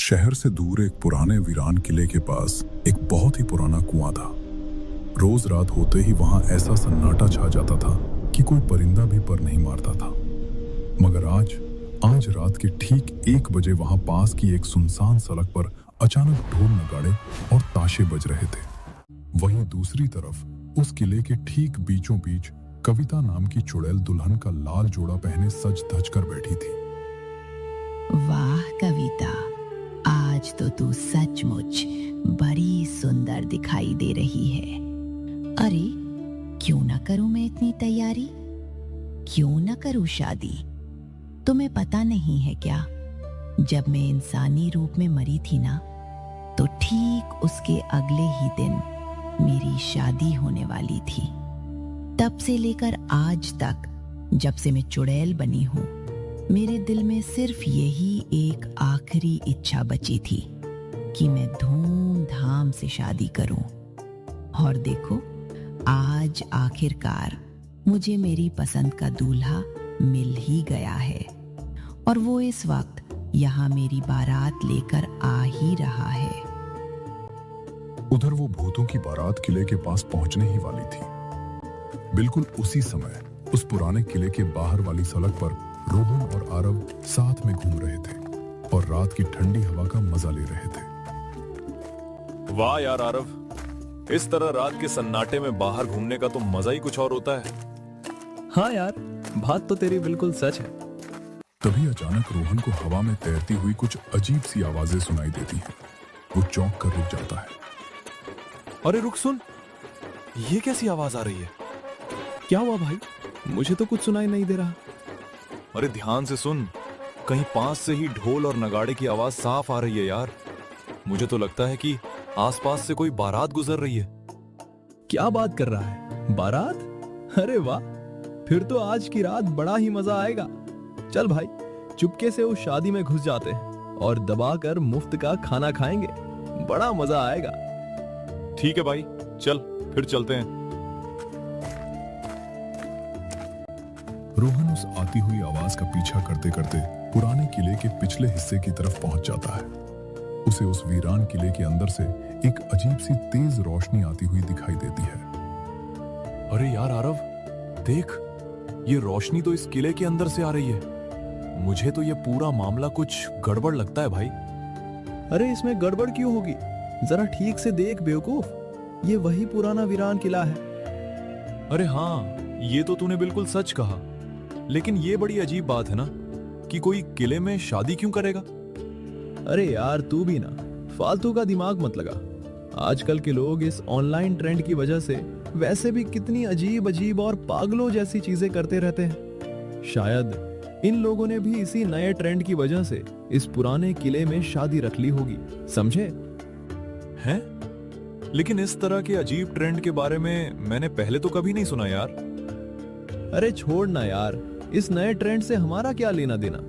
शहर से दूर एक पुराने वीरान किले के पास एक बहुत ही पुराना कुआं था। रोज रात होते ही वहां ऐसा सन्नाटा छा जाता था कि कोई परिंदा भी पर नहीं मारता था। मगर आज रात के ठीक 1 बजे वहां पास की एक सुनसान सड़क पर अचानक ढोल नगाड़े और ताशे बज रहे थे। वहीं दूसरी तरफ उस किले के ठीक बीचों बीच कविता नाम की चुड़ैल दुल्हन का लाल जोड़ा पहने सज धज कर बैठी थी। वाह कविता, आज तो तू सचमुच बड़ी सुंदर दिखाई दे रही है। अरे क्यों ना करूं मैं इतनी तैयारी, क्यों ना करूं शादी। तुम्हें पता नहीं है क्या, जब मैं इंसानी रूप में मरी थी ना, तो ठीक उसके अगले ही दिन मेरी शादी होने वाली थी। तब से लेकर आज तक, जब से मैं चुड़ैल बनी हूं, मेरे दिल में सिर्फ यही एक आखिरी इच्छा बची थी कि मैं धूमधाम से शादी करूं। और देखो, आज आखिरकार मुझे मेरी पसंद का दूल्हा मिल ही गया है, और वो इस वक्त यहाँ मेरी बारात लेकर आ ही रहा है। उधर वो भूतों की बारात किले के पास पहुंचने ही वाली थी। बिल्कुल उसी समय उस पुराने किले के बाहर वाली सड़क पर रोहन और आरव साथ में घूम रहे थे और रात की ठंडी हवा का मजा ले रहे थे। वाह यार आरव, इस तरह रात के सन्नाटे में बाहर घूमने का तो मजा ही कुछ और होता है। हाँ यार, बात तो तेरी बिल्कुल सच है। तभी अचानक रोहन को हवा में तैरती हुई कुछ अजीब सी आवाजें सुनाई देती हैं। वो चौंक कर रुक जाता है। अरे रुक, सुन, ये कैसी आवाज आ रही है? क्या हुआ भाई? मुझे तो कुछ सुनाई नहीं दे रहा। अरे ध्यान से सुन, कहीं पास से ही ढोल और नगाड़े की आवाज साफ आ रही है यार। मुझे तो लगता है कि आसपास से कोई बारात गुजर रही है। क्या बात कर रहा है? बारात? अरे वाह, फिर तो आज की रात बड़ा ही मजा आएगा। चल भाई, चुपके से उस शादी में घुस जाते हैं और दबाकर मुफ्त का खाना खाएंगे। बड़ा मजा आएगा। ठीक है भाई, चल फिर चलते हैं। रोहन उस आती हुई आवाज का पीछा करते करते पुराने किले के पिछले हिस्से की तरफ पहुंच जाता है। उसे उस वीरान किले के अंदर से एक अजीब सी तेज रोशनी आती हुई दिखाई देती है। अरे यार आरव, देख, ये रोशनी तो इस किले के अंदर से आ रही है। मुझे तो ये पूरा मामला कुछ गड़बड़ लगता है भाई। अरे इसमें गड़बड़ क्यों होगी? जरा ठीक से देख बेवकूफ, ये वही पुराना वीरान किला है। अरे हाँ, ये तो तूने बिल्कुल सच कहा, लेकिन ये बड़ी अजीब बात है ना कि कोई किले में शादी क्यों करेगा? अरे यार तू भी ना फालतू का दिमाग मत लगा। आजकल के लोग इस ऑनलाइन ट्रेंड की वजह से वैसे भी कितनी अजीब अजीब और पागलों जैसी चीजें करते रहते हैं। शायद इन लोगों ने भी इसी नए ट्रेंड की वजह से इस पुराने किले में शादी रख ली होगी, समझे? हैं? लेकिन इस तरह के अजीब ट्रेंड के बारे में मैंने पहले तो कभी नहीं सुना यार। अरे छोड़ ना यार, इस नए ट्रेंड से हमारा क्या लेना देना।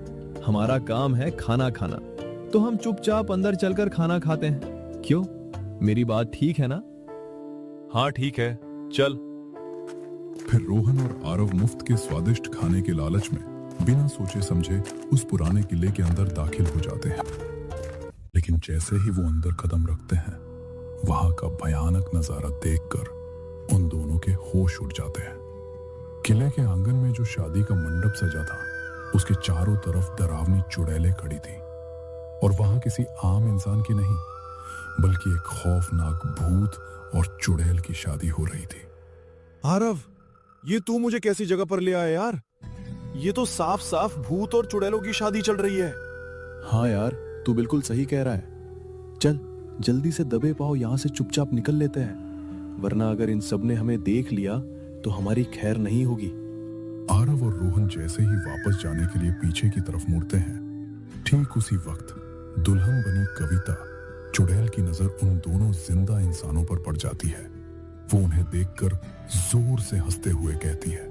हमारा काम है खाना खाना, तो हम चुपचाप अंदर चलकर खाना खाते हैं। क्यों, मेरी बात ठीक है ना? हाँ ठीक है, चल। फिर रोहन और आरव मुफ्त के स्वादिष्ट खाने के लालच में बिना सोचे समझे उस पुराने किले के अंदर दाखिल हो जाते हैं। लेकिन जैसे ही वो अंदर कदम रखते हैं, वहां का भयानक नजारा देखकर उन दोनों के होश उड़ जाते हैं। किले के आंगन में जो शादी का मंडप सजा था, उसके चारों तरफ डरावनी चुड़ैलें खड़ी थी, और वहां किसी आम इंसान की नहीं, बल्कि एक खौफनाक भूत और चुड़ैल की शादी हो रही थी। आरव, ये तू मुझे कैसी जगह पर ले आया यार? ये तो साफ साफ भूत और चुड़ैलों की शादी चल रही है। हाँ यार, तू बिल्कुल सही कह रहा है। चल जल्दी से दबे पाओ यहाँ से चुपचाप निकल लेते हैं, वरना अगर इन सब ने हमें देख लिया तो हमारी खैर नहीं होगी। आरव और रोहन जैसे ही वापस जाने के लिए पीछे की तरफ मुड़ते हैं, ठीक उसी वक्त दुल्हन बनी कविता चुड़ैल की नजर उन दोनों जिंदा इंसानों पर पड़ जाती है। वो उन्हें देखकर जोर से हंसते हुए कहती है,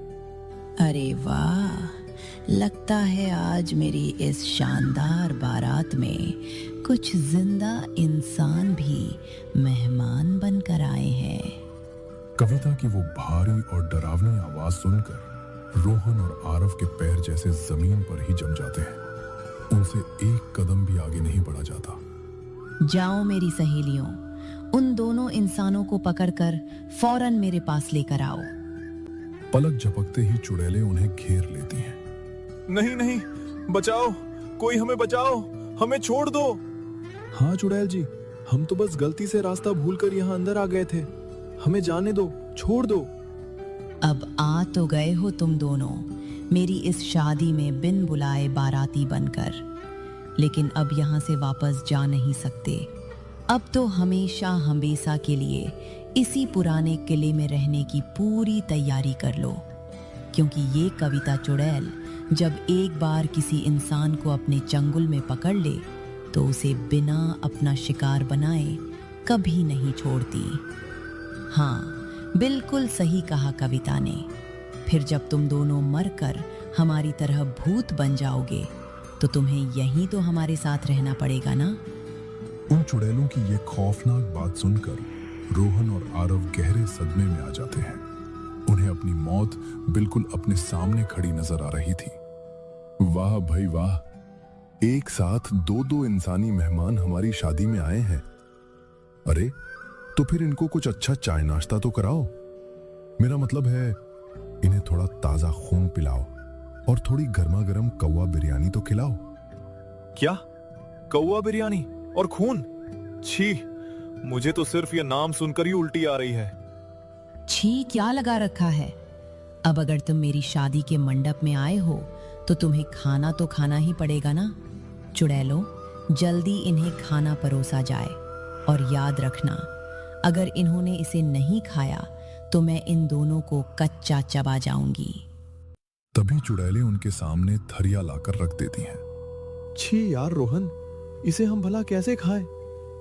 अरे वाह, लगता है आज मेरी इस शानदार बारात में कुछ जिंदा इंसान भी मेहमान बनकर आए हैं। कविता की वो भारी और डरावनी आवाज सुनकर रोहन और आरव के पैर जैसे जमीन पर ही जम जाते हैं। उनसे एक कदम भी आगे नहीं बढ़ा जाता। जाओ मेरी सहेलियों, उन दोनों इंसानों को पकड़कर फौरन मेरे पास लेकर आओ। पलक झपकते ही चुड़ैलें उन्हें घेर लेती हैं। नहीं नहीं, बचाओ, कोई हमें बचाओ, हमें छोड़ दो। हाँ चुड़ैल जी, हम तो बस गलती से रास्ता भूलकर यहाँ अंदर आ गए थे, हमें जाने दो, छोड़ दो। अब आ तो गए हो तुम दोनों मेरी इस शादी में बिन बुलाए बाराती बनकर, लेकिन अब यहाँ से वापस जा नहीं सकते। अब तो हमेशा हमेशा के लिए इसी पुराने किले में रहने की पूरी तैयारी कर लो, क्योंकि ये कविता चुड़ैल जब एक बार किसी इंसान को अपने चंगुल में पकड़ ले तो उसे बिना अपना शिकार बनाए कभी नहीं छोड़ती। हाँ, बिल्कुल सही कहा कविता ने। फिर जब तुम दोनों मरकर हमारी तरह भूत बन जाओगे तो तुम्हें यहीं तो हमारे साथ रहना पड़ेगा ना। उन चुड़ैलों की ये खौफनाक बात सुनकर रोहन और आरव गहरे सदमे में आ जाते हैं। उन्हें अपनी मौत बिल्कुल अपने सामने खड़ी नजर आ रही थी। वाह भाई वाह, एक साथ दो दो इंसानी मेहमान हमारी शादी में आए हैं। अरे तो फिर इनको कुछ अच्छा चाय नाश्ता तो कराओ। मेरा मतलब है इन्हें थोड़ा ताजा खून पिलाओ और थोड़ी गर्मा गर्म कौवा बिरयानी तो खिलाओ। क्या? कौवा बिरयानी और खून? छी, मुझे तो सिर्फ ये नाम सुनकर ही उल्टी आ रही है। छी क्या लगा रखा है? अब अगर तुम मेरी शादी के मंडप में आए हो तो तुम्हें खाना तो खाना ही पड़ेगा ना। चुड़ैलो, जल्दी इन्हें खाना परोसा जाए, और याद रखना अगर इन्होंने इसे नहीं खाया तो मैं इन दोनों को कच्चा चबा जाऊंगी। तभी चुड़ैलें उनके सामने थरिया लाकर रख देती हैं। छी यार रोहन, इसे हम भला कैसे खाएं?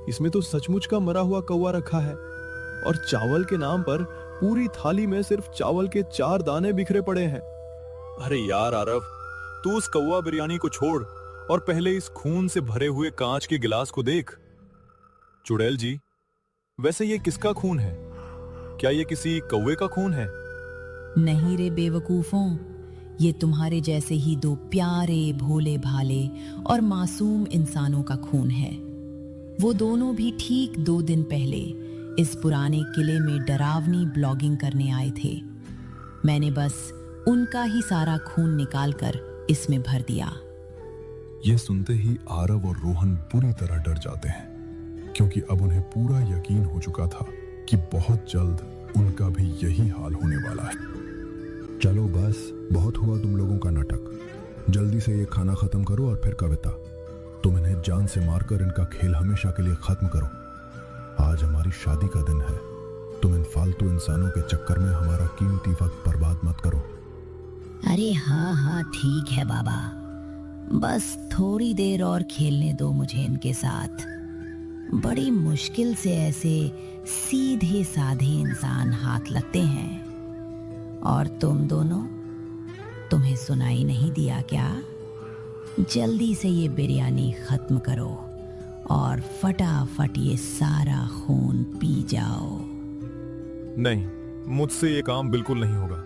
इसमें तो सचमुच का मरा हुआ कौवा रखा है, और चावल के नाम पर पूरी थाली में सिर्फ चावल के 4 दाने बिखरे पड़े हैं। अरे यार आरव, तू उस कौवा बिरयानी को छोड़ और पहले इस खून से भरे हुए कांच के गिलास को देख। चुड़ैल जी, वैसे ये किसका खून है? क्या ये किसी कौवे का खून है? नहीं रे बेवकूफों, ये तुम्हारे जैसे ही दो प्यारे भोले भाले और मासूम इंसानों का खून है। वो दोनों भी ठीक 2 दिन पहले इस पुराने किले में डरावनी ब्लॉगिंग करने आए थे। मैंने बस उनका ही सारा खून निकालकर इसमें भर दिया। ये सुनते ही आरव और रोहन बुरी तरह डर जाते हैं, क्योंकि अब उन्हें पूरा यकीन हो चुका था कि बहुत जल्द उनका भी यही हाल होने वाला है। चलो बस, बहुत हुआ तुम लोगों का नाटक। जल्दी से ये खाना खत्म करो और फिर कविता, तुम इन्हें जान से मारकर इनका खेल हमेशा के लिए खत्म करो। आज हमारी शादी का दिन है। तुम इन फालतू इंसानों के चक्कर में हमारा कीमती वक्त बर्बाद मत करो। अरे हाँ हाँ ठीक है बाबा, बस थोड़ी देर और खेलने दो मुझे इनके साथ। बड़ी मुश्किल से ऐसे सीधे साधे इंसान हाथ लगते हैं। और तुम दोनों, तुम्हें सुनाई नहीं दिया क्या? जल्दी से ये बिरयानी खत्म करो और फटाफट ये सारा खून पी जाओ। नहीं, मुझसे ये काम बिल्कुल नहीं होगा।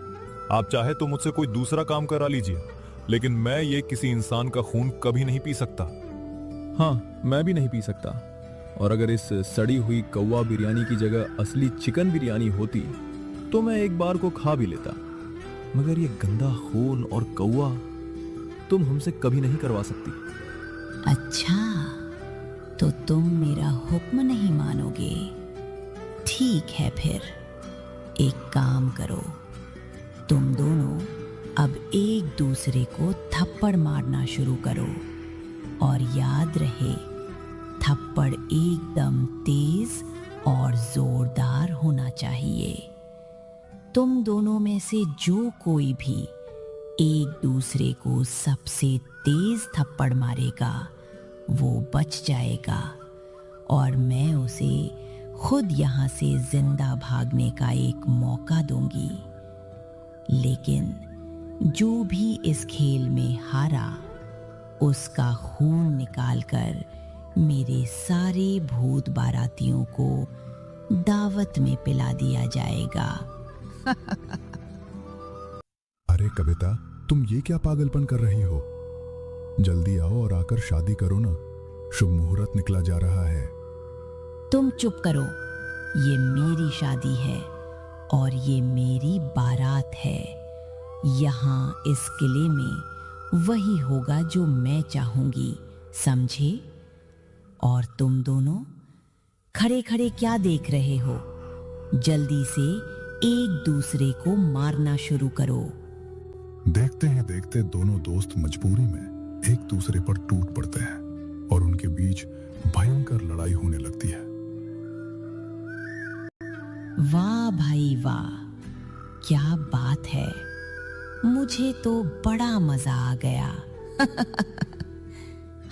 आप चाहे तो मुझसे कोई दूसरा काम करा लीजिए, लेकिन मैं ये किसी इंसान का खून कभी नहीं पी सकता। हाँ, मैं भी नहीं पी सकता। और अगर इस सड़ी हुई कौवा बिरयानी की जगह असली चिकन बिरयानी होती तो मैं एक बार को खा भी लेता, मगर ये गंदा खून और कौवा तुम हमसे कभी नहीं करवा सकती। अच्छा, तो तुम मेरा हुक्म नहीं मानोगे? ठीक है, फिर एक काम करो, तुम दोनों अब एक दूसरे को थप्पड़ मारना शुरू करो, और याद रहे थप्पड़ एकदम तेज और जोरदार होना चाहिए। तुम दोनों में से जो कोई भी एक दूसरे को सबसे तेज थप्पड़ मारेगा वो बच जाएगा, और मैं उसे खुद यहाँ से जिंदा भागने का एक मौका दूंगी। लेकिन जो भी इस खेल में हारा उसका खून निकालकर मेरे सारे भूत बारातियों को दावत में पिला दिया जाएगा। अरे कविता, तुम ये क्या पागलपन कर रही हो? जल्दी आओ और आकर शादी करो ना। शुभ मुहूर्त निकला जा रहा है। तुम चुप करो। ये मेरी शादी है और ये मेरी बारात है। यहाँ इस किले में वही होगा जो मैं चाहूंगी, समझे? और तुम दोनों खड़े खड़े क्या देख रहे हो? जल्दी से एक दूसरे को मारना शुरू करो। देखते हैं देखते दोनों दोस्त मजबूरी में एक दूसरे पर टूट पड़ते हैं और उनके बीच भयंकर लड़ाई होने लगती है। वाह भाई वाह, क्या बात है। मुझे तो बड़ा मजा आ गया।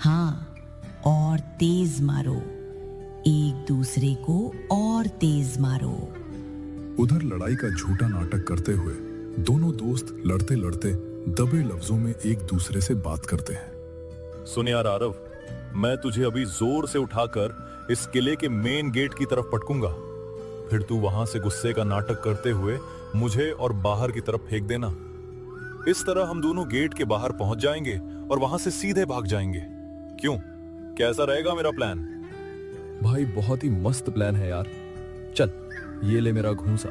हाँ, और तेज मारो, एक दूसरे को और तेज मारो। उधर लड़ाई का झूठा नाटक करते हुए दोनों दोस्त लड़ते लड़ते दबे लफ्जों में एक दूसरे से बात करते हैं। सुन यार आरव, मैं तुझे अभी जोर से उठाकर इस किले के मेन गेट की तरफ पटकूंगा। फिर तू वहां से गुस्से का नाटक करते हुए मुझे और बाहर की तरफ फेंक देना। इस तरह हम दोनों गेट के बाहर पहुंच जाएंगे और वहां से सीधे भाग जाएंगे। क्यों, कैसा रहेगा मेरा प्लान? भाई बहुत ही मस्त प्लान है यार। चल, ये ले मेरा घूंसा।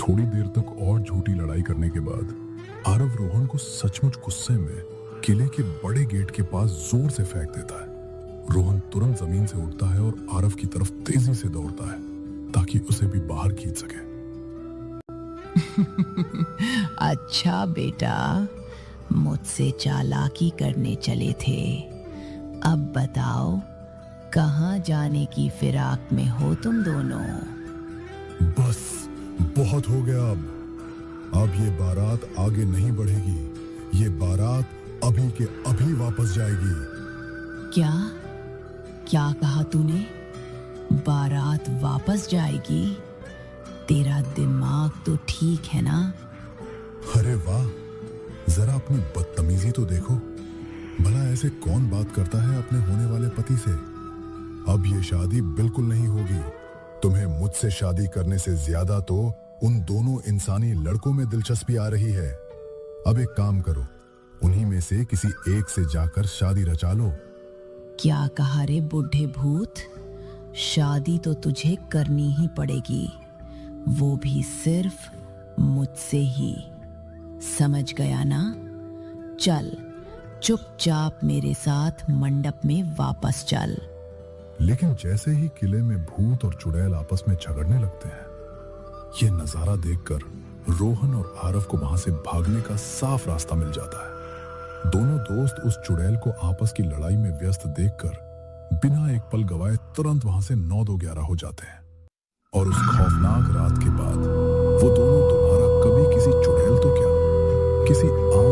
थोड़ी देर तक और झूठी लड़ाई करने के बाद आरव रोहन को सचमुच गुस्से में किले के बड़े गेट के पास जोर से फेंक देता है। रोहन तुरंत जमीन से उठता है और आरव की तरफ तेजी से दौड़ता है ताकि उसे भी बाहर खींच सके। अच्छा बेटा, मुझसे चालाकी करने चले थे। अब बताओ, कहाँ जाने की फिराक में हो तुम दोनों? बस बहुत हो गया। अब ये बारात आगे नहीं बढ़ेगी। ये बारात अभी के अभी वापस जाएगी। क्या क्या कहा तूने? बारात वापस जाएगी? तेरा दिमाग तो ठीक है ना? अरे वाह, जरा अपनी बदतमीजी तो देखो। भला ऐसे कौन बात करता है अपने होने वाले पति से? अब ये शादी बिल्कुल नहीं होगी। तुम्हें मुझसे शादी करने से ज्यादा तो उन दोनों इंसानी लड़कों में दिलचस्पी आ रही है। अब एक काम करो, उन्हीं में से किसी एक से जाकर शादी रचा लो। क्या कहा रे बुढ़े भूत? शादी तो तुझे करनी ही पड़ेगी, वो भी सिर्फ मुझसे ही। समझ गया ना? चल, चुपचाप मेरे साथ मंडप में वापस चल। लेकिन जैसे ही किले में भूत और चुड़ैल आपस में झगड़ने लगते हैं, ये नजारा देखकर रोहन और आरव को वहां से भागने का साफ रास्ता मिल जाता है। दोनों दोस्त उस चुड़ैल को आपस की लड़ाई में व्यस्त देखकर बिना एक पल गवाए तुरंत वहां से 9-2-11 हो जाते हैं। और उस खौफनाक रात के बाद वो दोनों दोबारा कभी किसी चुड़ैल तो क्या, किसी आम